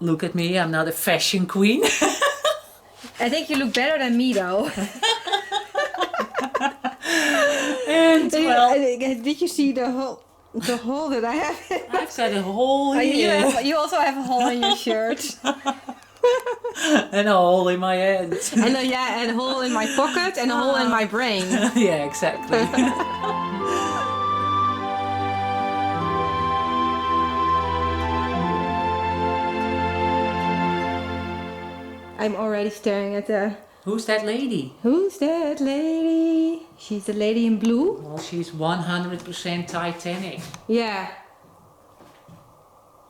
look at me, I'm not a fashion queen. I think you look better than me though. And well, did you see the hole that I have? I've got a hole here. You also have a hole in your shirt. And a hole in my head. And and a hole in my pocket and a hole in my brain. Yeah, exactly. I'm already staring at the... Who's that lady? Who's that lady? She's the lady in blue. Well, she's 100% Titanic. Yeah.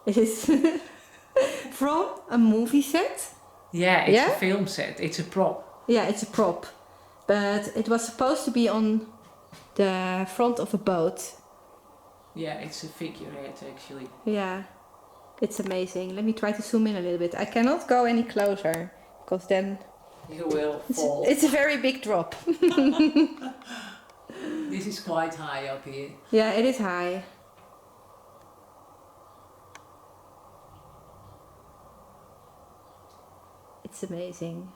It is from a movie set. Yeah, it's a film set. It's a prop. Yeah, it's a prop. But it was supposed to be on the front of a boat. Yeah, it's a figurehead actually. Yeah. It's amazing. Let me try to zoom in a little bit. I cannot go any closer because then you will fall. It's a very big drop. This is quite high up here. Yeah, it is high. It's amazing.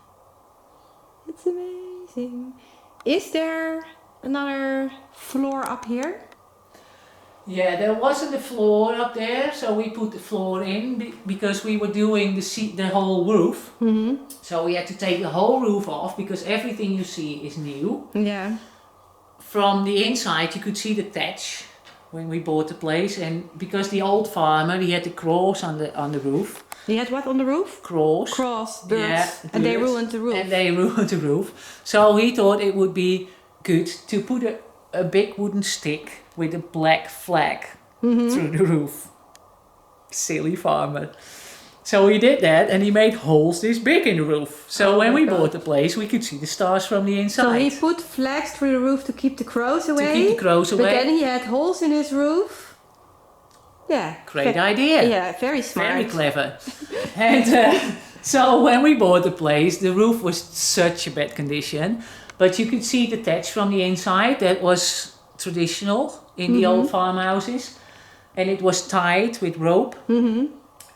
It's amazing. Is there another floor up here? Yeah, there wasn't a floor up there, so we put the floor in because we were doing the whole roof. Mm-hmm. So we had to take the whole roof off because everything you see is new. Yeah. From the inside you could see the thatch when we bought the place, and because the old farmer, he had the crows on the roof. He had what on the roof? Crows. Birds. Yeah, and they ruined the roof. And they ruined the roof. So he thought it would be good to put a big wooden stick with a black flag through the roof. Silly farmer. So he did that, and he made holes this big in the roof. So when we bought the place, we could see the stars from the inside. So he put flags through the roof to keep the crows away. To keep the crows away. But then he had holes in his roof. Yeah. Great idea. Yeah, very smart. Very clever. And so when we bought the place, the roof was such a bad condition, but you could see the thatch from the inside. That was traditional in the old farmhouses, and it was tied with rope.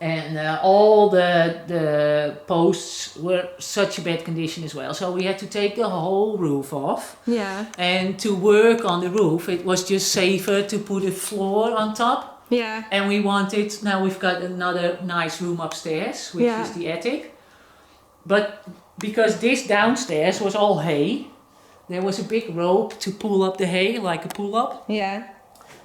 And all the posts were such a bad condition as well, so we had to take the whole roof off. Yeah. And to work on the roof, it was just safer to put a floor on top. Yeah. And we wanted, now we've got another nice room upstairs, which is the attic. But because this downstairs was all hay, there was a big rope to pull up the hay, like a pull-up. Yeah.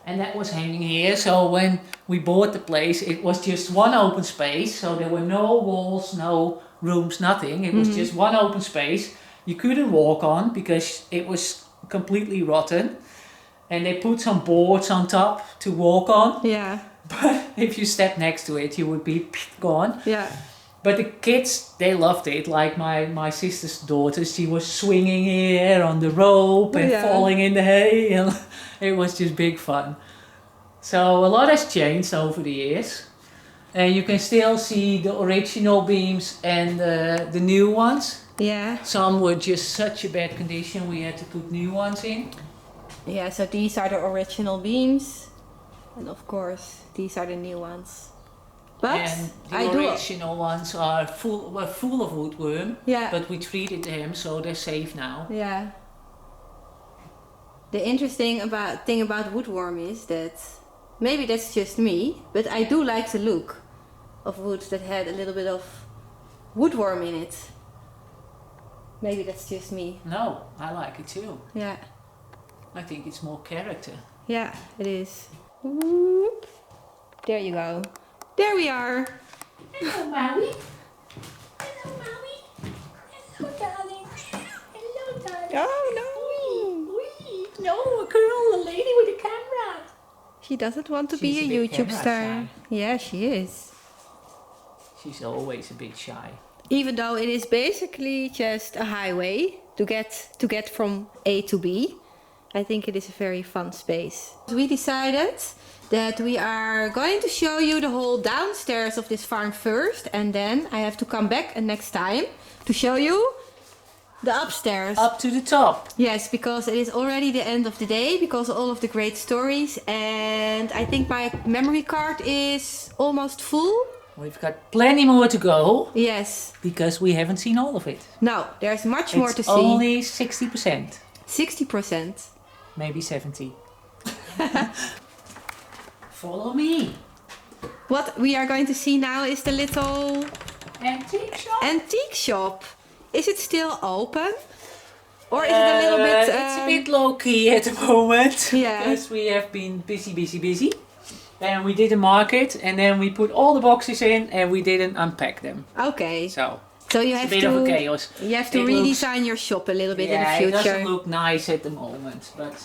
And that was hanging here. So when we bought the place, it was just one open space. So there were no walls, no rooms, nothing. It was just one open space. You couldn't walk on because it was completely rotten. And they put some boards on top to walk on. Yeah. But if you step next to it, you would be gone. Yeah. But the kids, they loved it. Like my sister's daughter, she was swinging here on the rope and falling in the hay. And it was just big fun. So a lot has changed over the years. And you can still see the original beams and the new ones. Yeah. Some were just such a bad condition, we had to put new ones in. Yeah, so these are the original beams. And of course, these are the new ones. But and the original ones were full of woodworm. Yeah. But we treated them, so they're safe now. Yeah. The interesting thing about woodworm is that maybe that's just me, but I do like the look of wood that had a little bit of woodworm in it. Maybe that's just me. No, I like it too. Yeah. I think it's more character. Yeah, it is. Whoop. There you go. There we are. Hello, Maui. Hello, Maui. Hello, darling. Hello, darling. Oh no! Wee. No, a girl, a lady with a camera. She doesn't want to She's be a a bit YouTube camera star. shy. Yeah, she is. She's always a bit shy. Even though it is basically just a highway to get from A to B, I think it is a very fun space. We decided that we are going to show you the whole downstairs of this farm first, and then I have to come back next time to show you the upstairs. Up to the top. Yes, because it is already the end of the day, because of all of the great stories, and I think my memory card is almost full. We've got plenty more to go Yes. because we haven't seen all of it. No, there's much more to It's see. only 60%, 60%. maybe 70. Follow me. What we are going to see now is the little Antique shop. antique shop. Is it still open? Or is it a little bit... It's a bit low key at the moment. Yeah. Because we have been busy. And we did a market and then we put all the boxes in and we didn't unpack them. Okay. So you it's have a bit to... of a chaos. You have to It redesign your shop a little bit in the Yeah, future. it doesn't look nice at the moment. But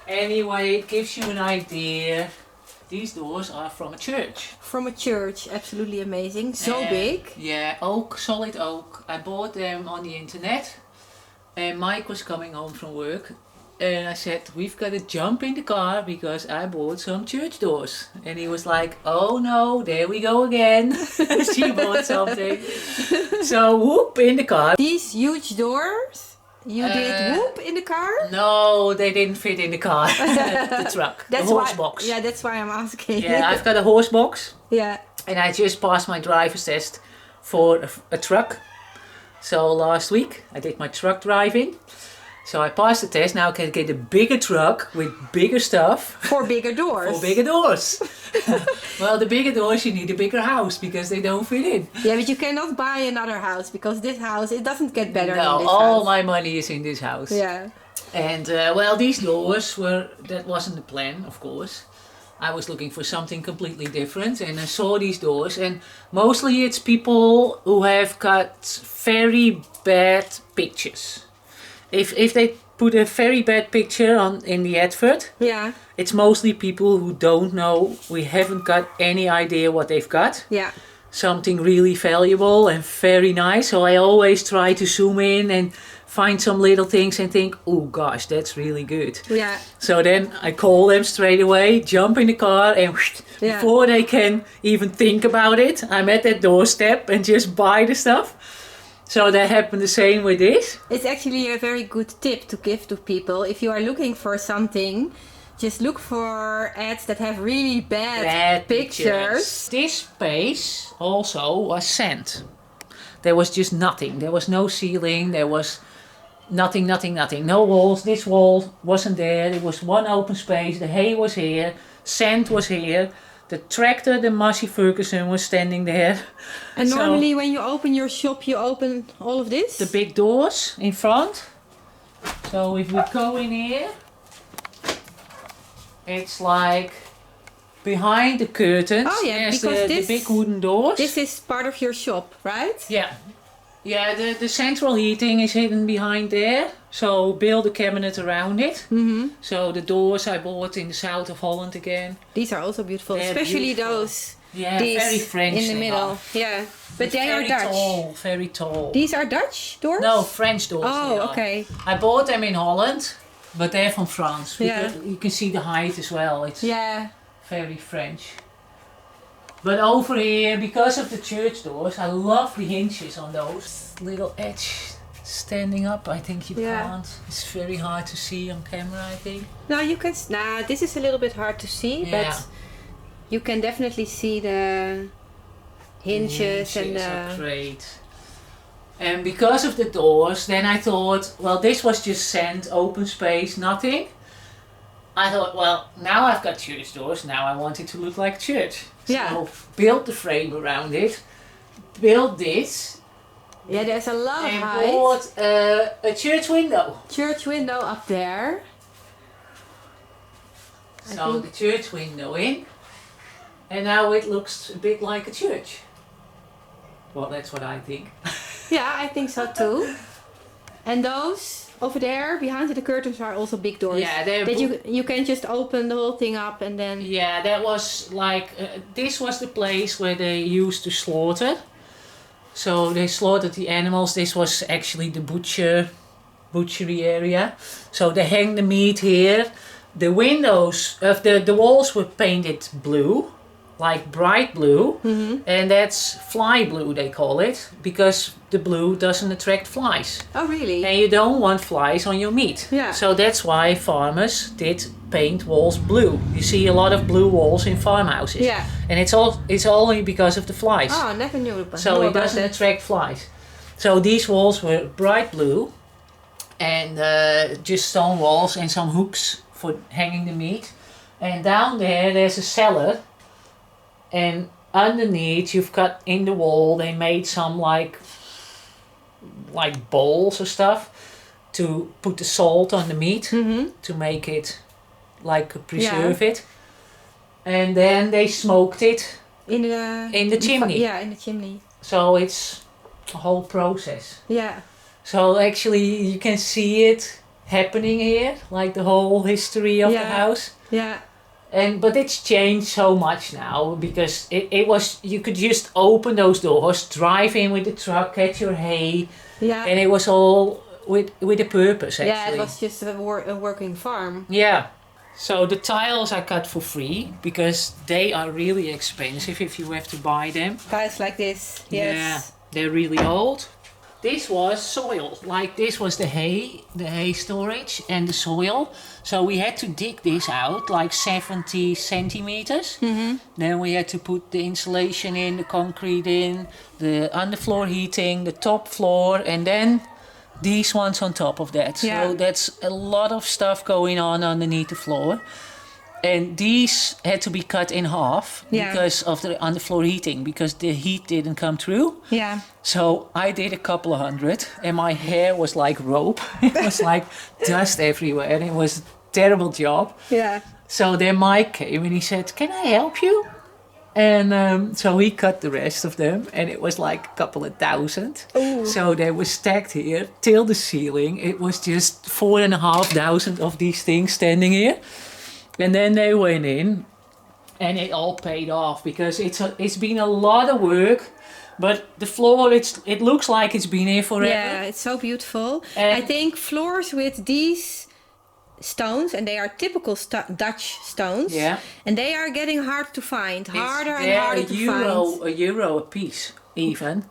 anyway, it gives you an idea. These doors are from a church. From a church, absolutely amazing. So big. Yeah, oak, solid oak. I bought them on the internet. And Mike was coming home from work. And I said, we've got to jump in the car because I bought some church doors. And he was like, oh no, there we go again. She bought something. So whoop in the car. These huge doors, you did whoop in the car? No, they didn't fit in the car. The truck. That's the horse why, box. Yeah, that's why I'm asking. Yeah, I've got a horse box. Yeah. And I just passed my driver's test for a truck. So last week I did my truck driving. So I passed the test. Now I can get a bigger truck with bigger stuff. For bigger doors. For bigger doors. Well, the bigger doors you need a bigger house because they don't fit in. Yeah, but you cannot buy another house because this house, it doesn't get better than No, this all house. my money is in this house. Yeah. And well, these doors that wasn't the plan, of course. I was looking for something completely different and I saw these doors and mostly it's people who have got very bad pictures. If they put a very bad picture in the advert, Yeah. it's mostly people who don't know, we haven't got any idea what they've got. Yeah. Something really valuable and very nice. So I always try to zoom in and find some little things and think, oh gosh, that's really good. Yeah. So then I call them straight away, jump in the car and Yeah. before they can even think about it, I'm at that doorstep and just buy the stuff. So that happened the same with this. It's actually a very good tip to give to people. If you are looking for something, just look for ads that have really bad pictures. This space also was sand. There was just nothing. There was no ceiling. There was nothing. No walls. This wall wasn't there. There was one open space. The hay was here. Sand was here. The tractor, the Massey Ferguson, was standing there. And So, normally when you open your shop, you open all of this? the big doors in front. So if we go in here, it's like behind the curtains. Oh, yeah, there's because the this- big wooden doors. This is part of your shop, right? Yeah, the central heating is hidden behind there. So build a cabinet around it. Mm-hmm. So the doors I bought in the south of Holland again. These are also beautiful, They're especially beautiful. those. Yeah, These very French. in the they middle. are. Yeah, but they are Very Dutch. tall, very tall. These are Dutch doors? No, French doors. they Oh, are. okay. I bought them in Holland, but they're from France. Yeah. Because you can see the height as well. It's Yeah. very French. But over here, because of the church doors, I love the hinges on those. Little edge standing up, I think you Yeah. can't. It's very hard to see on camera, I think. Now you can. Nah, this is a little bit hard to see, Yeah. but you can definitely see the hinges and are the. great. And because of the doors, then I thought, well, this was just sand, open space, nothing. I thought, well, now I've got church doors, now I want it to look like church. Yeah. So build the frame around it, build this, Yeah, there's a lot of and height. bought a church window. Church window up there. I So think- the church window in, and now it looks a bit like a church. Well, that's what I think. Yeah, I think so too. And those over there behind the curtains are also big doors. Yeah, they're that you can just open the whole thing up and then. Yeah, that was like, this was the place where they used to slaughter. So they slaughtered the animals. This was actually the butchery area. So they hang the meat here. The windows of the walls were painted blue. like bright blue, and that's fly blue they call it, because the blue doesn't attract flies. Oh, really? And you don't want flies on your meat. Yeah. So that's why farmers did paint walls blue. You see a lot of blue walls in farmhouses. Yeah. And it's only because of the flies. Oh, I never knew about So it about doesn't that. attract flies. So these walls were bright blue, and just stone walls and some hooks for hanging the meat. And down there's a cellar, and underneath you've got in the wall they made some like bowls or stuff to put the salt on the meat to make it like preserve it. And then they smoked it in the chimney. Yeah, in the chimney. So it's a whole process. Yeah. So actually you can see it happening here, like the whole history of the house. Yeah. But it's changed so much now, because it was, you could just open those doors, drive in with the truck, get your hay, and it was all with a purpose actually. Yeah, it was just a working farm. Yeah. So the tiles I cut for free, because they are really expensive if you have to buy them. Tiles like this, yes. Yeah, they're really old. This was soil, like this was the hay storage and the soil. So we had to dig this out like 70 centimeters. Then we had to put the insulation in, the concrete in, the underfloor heating, the top floor, and then these ones on top of that. Yeah. So that's a lot of stuff going on underneath the floor. And these had to be cut in half because of the underfloor heating, because the heat didn't come through. Yeah. So I did a couple of hundred, and my hair was like rope. It was like dust everywhere, and it was a terrible job. Yeah. So then Mike came and he said, "Can I help you?" And so he cut the rest of them, and it was like a couple of thousand. Ooh. So they were stacked here till the ceiling. It was just 4,500 of these things standing here. And then they went in, and it all paid off, because it's been a lot of work, but the floor it looks like it's been here forever. Yeah, it's so beautiful. And I think floors with these stones, and they are typical Dutch stones. Yeah. And they are getting hard to find, harder and They're harder to find. a euro a piece, even.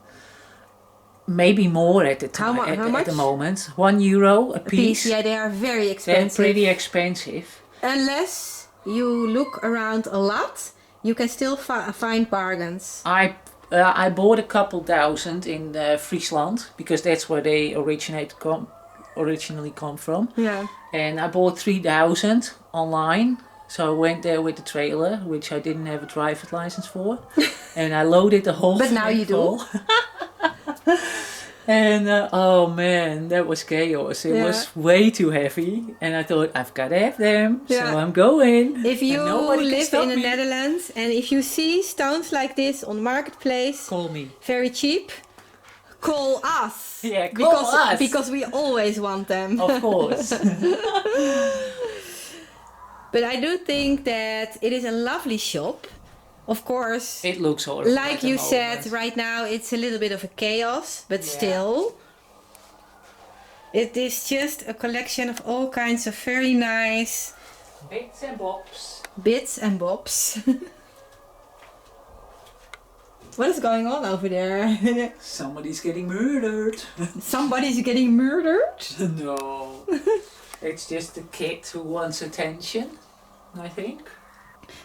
Maybe more at the time. How at much? the moment, €1 a piece. Yeah, they are very They're expensive. pretty expensive. Unless you look around a lot, you can still find bargains. I bought a couple thousand in Friesland, because that's where they originally come from. Yeah. And I bought 3,000 online. So I went there with the trailer, which I didn't have a driver's license for. And I loaded the whole But thing now you do. And oh man, that was chaos. It was way too heavy. And I thought, I've got to have them. So I'm going. If you And nobody can live stop in the me. Netherlands and if you see stones like this on marketplace, Call me. very cheap, call us. Yeah, call us. Because we always want them. Of course. But I do think that it is a lovely shop. Of course, It looks horrible. like at the you moment. said, right now it's a little bit of a chaos, but still, it is just a collection of all kinds of very nice Bits and bobs. bits and bobs. What is going on over there? Somebody's getting murdered. Somebody's getting murdered? No. It's just a kid who wants attention, I think.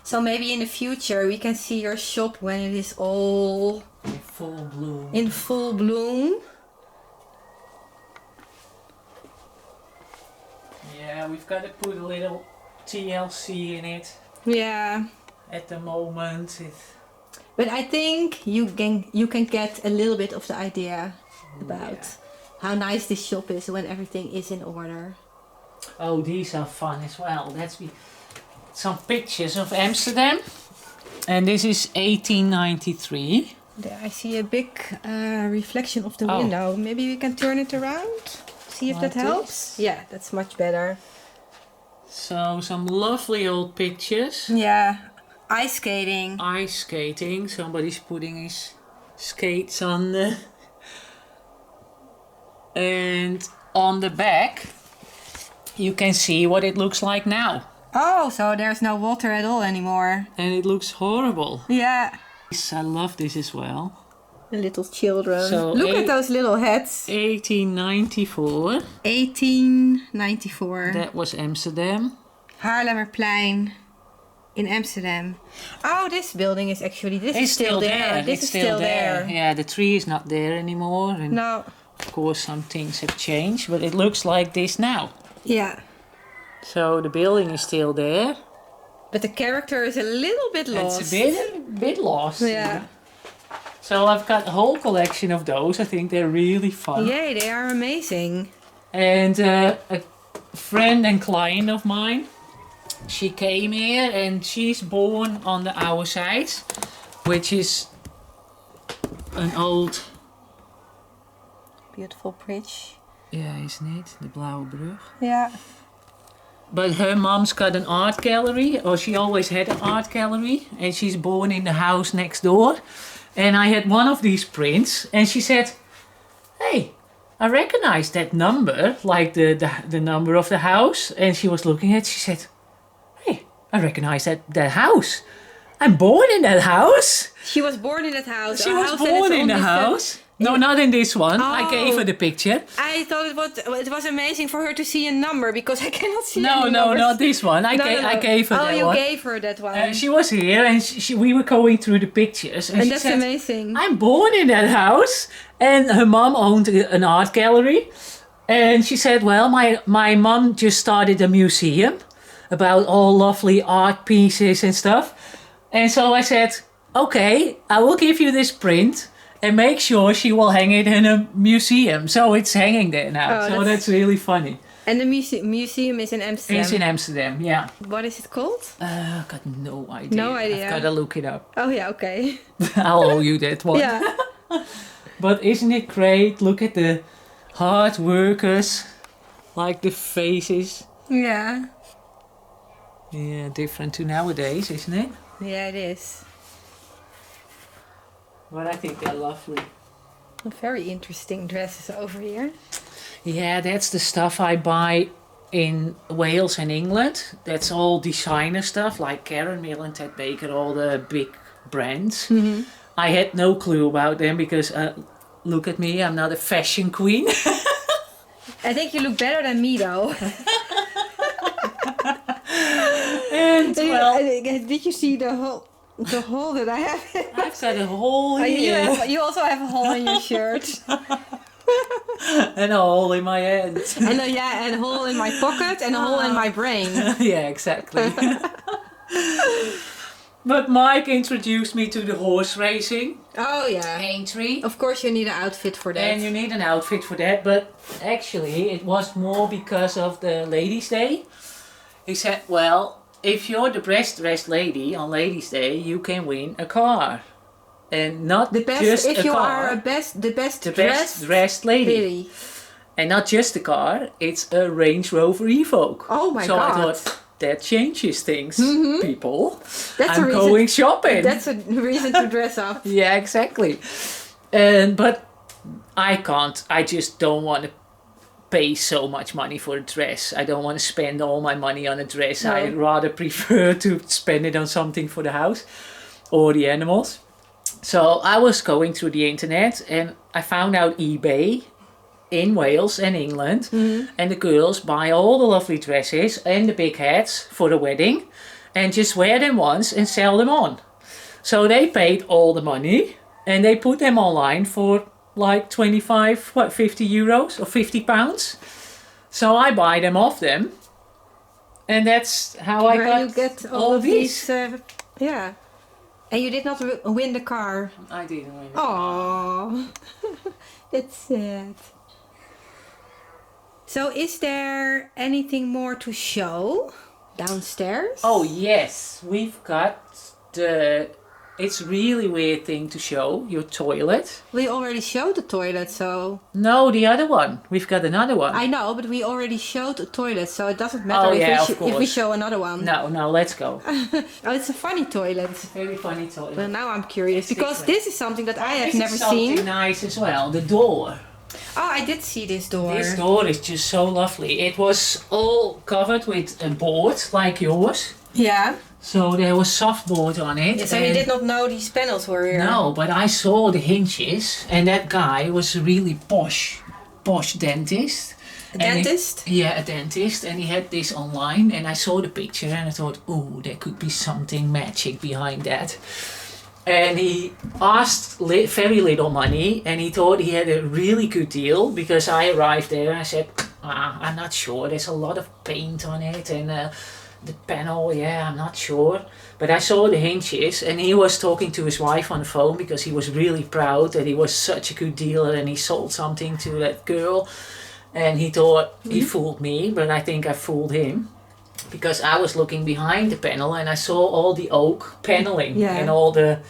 So maybe in the future we can see your shop when it is all In full bloom. in full bloom. Yeah, we've got to put a little TLC in it Yeah. at the moment. But I think you can get a little bit of the idea about how nice this shop is when everything is in order. Oh, these are fun as well. Let's be some pictures of Amsterdam. And this is 1893. There I see a big reflection of the Oh. window. Maybe we can turn it around. See if Like that helps. this? Yeah, that's much better. So some lovely old pictures. Yeah. Ice skating. Ice skating. Somebody's putting his skates on the... And on the back you can see what it looks like now. Oh, so there's no water at all anymore. And it looks horrible. Yeah. I love this as well. The little children. So Look at those little heads. 1894. 1894. That was Amsterdam. Haarlemmerplein in Amsterdam. Oh, this building is actually... This It's is still there. This It's is still there. Yeah, the tree is not there anymore. And No. of course, some things have changed, but it looks like this now. Yeah. So the building is still there. But the character is a little bit lost. It's a bit lost. Yeah. So I've got a whole collection of those. I think they're really fun. Yay, they are amazing. And a friend and client of mine, she came here and she's born on the our side, which is an old... Beautiful bridge. Yeah, isn't it? The Blauwe Brug. Yeah. But her mom's got an art gallery, or she always had an art gallery, and she's born in the house next door. And I had one of these prints, and she said, "Hey, I recognize that number, like the number of the house." And she was looking at it, she said, "Hey, I recognize that house. I'm born in that house." She was born in that house. She A was house that is born in only the house. No, not in this one. I gave Oh. her the picture. I thought it was amazing for her to see a number because I cannot see No, any no, numbers. not this one. I No, gave her oh, that you one. gave her that one. She was here and we were going through the pictures. And she that's said, amazing. "I'm born in that house." And her mom owned an art gallery. And she said, "Well, my mom just started a museum about all lovely art pieces and stuff." And so I said, "Okay, I will give you this print and make sure she will hang it in a museum." So it's hanging there now. Oh, So that's really funny. And the museum is in Amsterdam. It's in Amsterdam, yeah. What is it called? I've got no idea. No idea. I've got to look it up. Oh yeah, okay. I'll owe you that one. Yeah. But isn't it great? Look at the hard workers, like the faces. Yeah. Yeah, different to nowadays, isn't it? Yeah, it is. But I think they're lovely. Very interesting dresses over here. Yeah, that's the stuff I buy in Wales and England. That's all designer stuff, like Karen Millen, Ted Baker, all the big brands. Mm-hmm. I had no clue about them because, look at me, I'm not a fashion queen. I think you look better than me though. And, well, Did you see the hole that I have? I've got a hole here. You also have a hole in your shirt. And a hole in my head. And and a hole in my pocket and a hole in my brain. Yeah, exactly. But Mike introduced me to the horse racing. Oh yeah. Aintree. Of course you need an outfit for that. And you need an outfit for that, but actually it was more because of the Ladies' Day. He said, "Well, if you're the best dressed lady on Ladies' Day, you can win a car. And not the best just if a you car. are the best dressed lady. And not just a car, it's a Range Rover Evoque. Oh my so god. I thought, that changes things, people. That's I'm going shopping. That's a reason to dress up. Yeah, exactly. But I just don't want to pay so much money for a dress. I don't want to spend all my money on a dress. No. I rather prefer to spend it on something for the house or the animals. So I was going through the internet and I found out eBay in Wales and England. Mm-hmm. And the girls buy all the lovely dresses and the big hats for the wedding and just wear them once and sell them on. So they paid all the money and they put them online for like 50 euros or 50 pounds. So I buy them off them. And that's how I got you get all of these. Yeah. And you did not win the car. I didn't win. Oh, that's sad. So is there anything more to show downstairs? Oh yes, we've got the... It's really weird thing to show, your toilet. We already showed the toilet, so... No, the other one. We've got another one. I know, but we already showed the toilet, so it doesn't matter if we show another one. No, let's go. Oh, it's a funny toilet. It's a very funny toilet. Well, now I'm curious, because different. this is something that I have This never is something seen. nice as well, the door. Oh, I did see this door. This door is just so lovely. It was all covered with a board like yours. Yeah. So there was soft board on it. So you did not know these panels were here? No, but I saw the hinges, and that guy was a really posh dentist. A dentist? Yeah, a dentist, and he had this online, and I saw the picture, and I thought, oh, there could be something magic behind that. And he asked very little money, and he thought he had a really good deal, because I arrived there and I said, I'm not sure, there's a lot of paint on it, and the panel, yeah, I'm not sure. But I saw the hinges, and he was talking to his wife on the phone because he was really proud that he was such a good dealer and he sold something to that girl. And he thought he fooled me, but I think I fooled him. Because I was looking behind the panel and I saw all the oak paneling and all the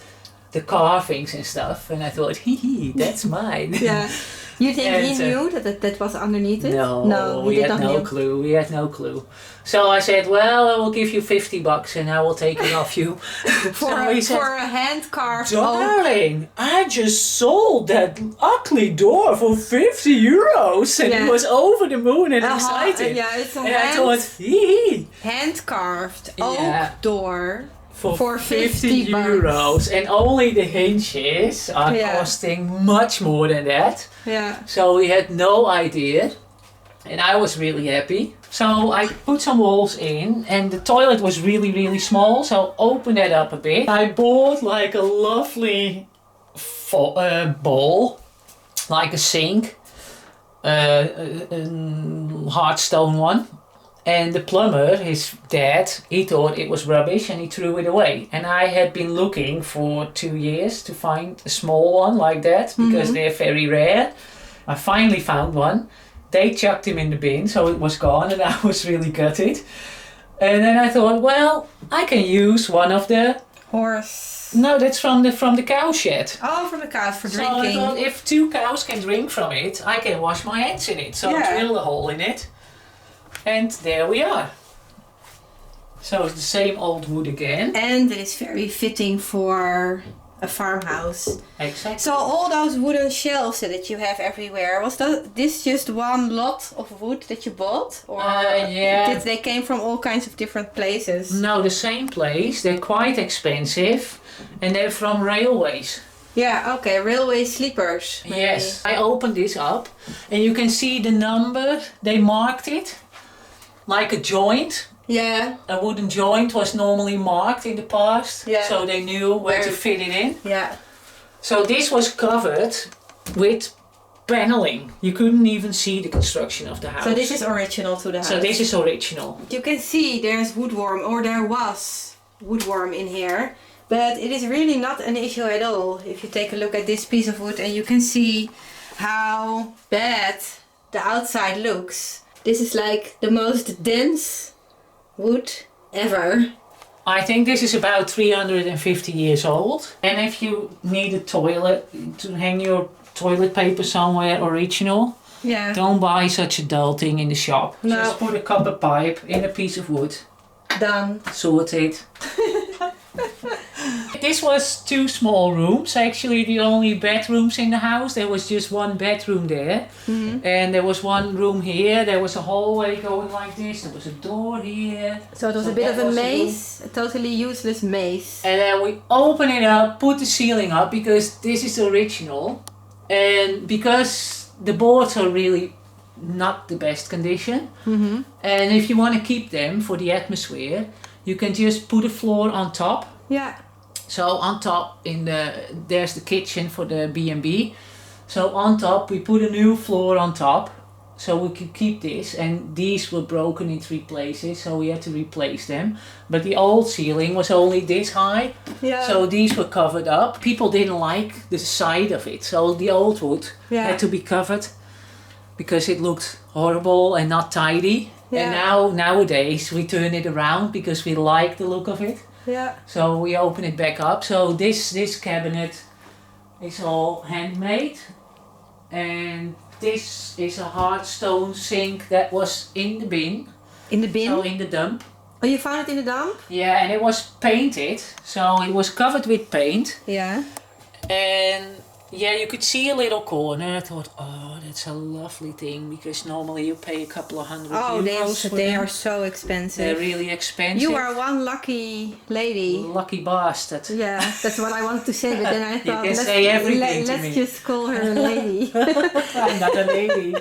carvings and stuff. And I thought, hee, that's mine. Yeah. You think he knew that was underneath it? No, we had no clue. We had no clue. So I said, well, I will give you $50 and I will take it off you. for a hand-carved darling, I just sold that ugly door for €50. And he was over the moon and excited. Yeah, it's I thought, hand-carved oak door. For €50, and only the hinges are costing much more than that. Yeah. So we had no idea, and I was really happy. So I put some walls in, and the toilet was really, really small. So open that up a bit. I bought like a lovely bowl, like a sink, a Hearthstone one. And the plumber, his dad, he thought it was rubbish and he threw it away. And I had been looking for 2 years to find a small one like that, because they're very rare. I finally found one. They chucked him in the bin, so it was gone, and I was really gutted. And then I thought, well, I can use one of the... Horse... No, that's from the cow shed. Oh, from the cows for drinking. So I thought, if 2 cows can drink from it, I can wash my hands in it. So I drilled a hole in it. And there we are. So it's the same old wood again. And it is very fitting for a farmhouse. Exactly. So all those wooden shelves that you have everywhere, was this just one lot of wood that you bought? Or did they came from all kinds of different places? No, the same place. They're quite expensive. And they're from railways. Yeah, okay, railway sleepers. Maybe. Yes. I opened this up and you can see the number. They marked it. Like a joint. Yeah. A wooden joint was normally marked in the past. Yeah. So they knew where to fit it in. Yeah. So this was covered with paneling. You couldn't even see the construction of the house. So this is original to the house. So this is original. You can see there's woodworm, or there was woodworm in here. But it is really not an issue at all. If you take a look at this piece of wood and you can see how bad the outside looks. This is like the most dense wood ever. I think this is about 350 years old. And if you need a toilet to hang your toilet paper somewhere original, don't buy such a dull thing in the shop. No. Just put a copper pipe in a piece of wood. Done. Sorted. This was 2 small rooms, actually the only bedrooms in the house. There was just 1 bedroom there. And there was 1 room here. There was a hallway going like this. There was a door here. So it was a bit of a maze, a totally useless maze. And then we open it up, put the ceiling up, because this is original. And because the boards are really not the best condition. And if you want to keep them for the atmosphere, you can just put a floor on top. Yeah. So on top there's the kitchen for the B&B. So on top we put a new floor on top, so we could keep this. And these were broken in 3 places, so we had to replace them. But the old ceiling was only this high, so these were covered up. People didn't like the side of it, so the old wood had to be covered because it looked horrible and not tidy. And nowadays we turn it around because we like the look of it. Yeah. So we open it back up. So this cabinet is all handmade, and this is a Hearthstone sink that was in the bin. In the bin? So in the dump. Oh, you found it in the dump? Yeah, and it was painted, so it was covered with paint. Yeah. And Yeah, you could see a little corner. I thought, oh, that's a lovely thing, because normally you pay a couple of €100 for they them. are so expensive. They're really expensive. You are one lucky lady. Lucky bastard. Yeah, that's what I wanted to say, but then I thought, can say everything to let's me. just call her a lady. I'm not a lady.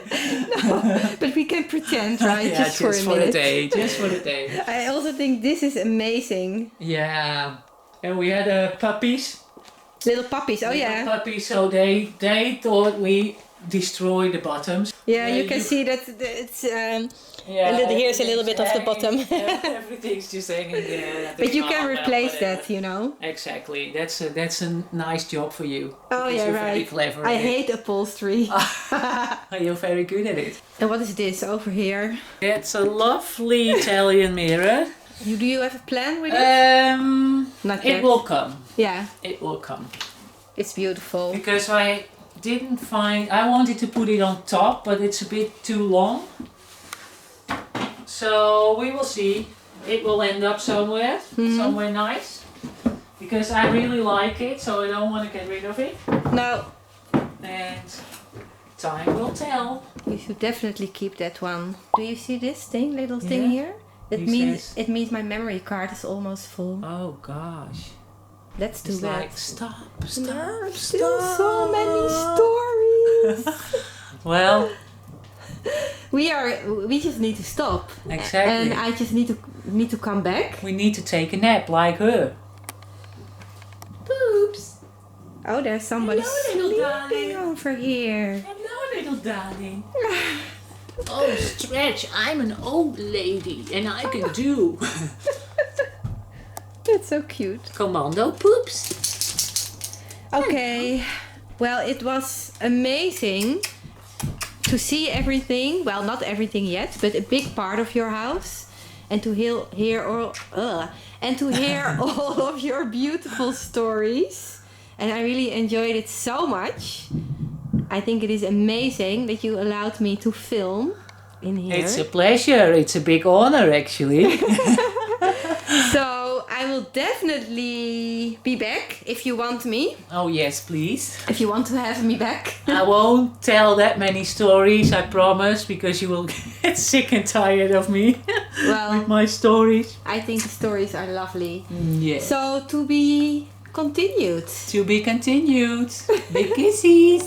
No, but we can pretend, right? Yeah, just for a minute. day. Just for the day. I also think this is amazing. Yeah. And we had puppies. Little puppies, oh Little yeah. puppies, so they thought we destroyed the bottoms. Yeah, you can see that it's here's a little bit of the bottom. Everything's just hanging there. But you can replace that, you know. Exactly. That's a nice job for you. Oh because yeah, you're very right. clever. I hate upholstery. You're very good at it. And what is this over here? It's a lovely Italian mirror. Do you have a plan with it? Not yet. It will come. Yeah, It will come. it's beautiful. Because I didn't find... I wanted to put it on top, but it's a bit too long. So we will see. It will end up somewhere. Somewhere nice. Because I really like it, so I don't want to get rid of it. No, And time will tell. you should definitely keep that one. Do you see this little thing Yeah. here? It means my memory card is almost full. Oh gosh. That's too It's bad. like, stop. There are still so many stories. Well, We just need to stop. exactly. And I just need to come back. We need to take a nap like her. Poops. Oh, there's somebody Hello, little sleeping darling. over here. Hello, little darling. Oh, Stretch, I'm an old lady and I can do. That's so cute. Commando poops. Okay. Well, it was amazing to see everything. Well, not everything yet, but a big part of your house, and to hear all of your beautiful stories. And I really enjoyed it so much. I think it is amazing that you allowed me to film in here. It's a pleasure. It's a big honor, actually. So I will definitely be back if you want me. Oh, yes, please. If you want to have me back. I won't tell that many stories, I promise, because you will get sick and tired of me Well, with my stories. I think the stories are lovely. Yes. So to be continued. To be continued. Big kisses.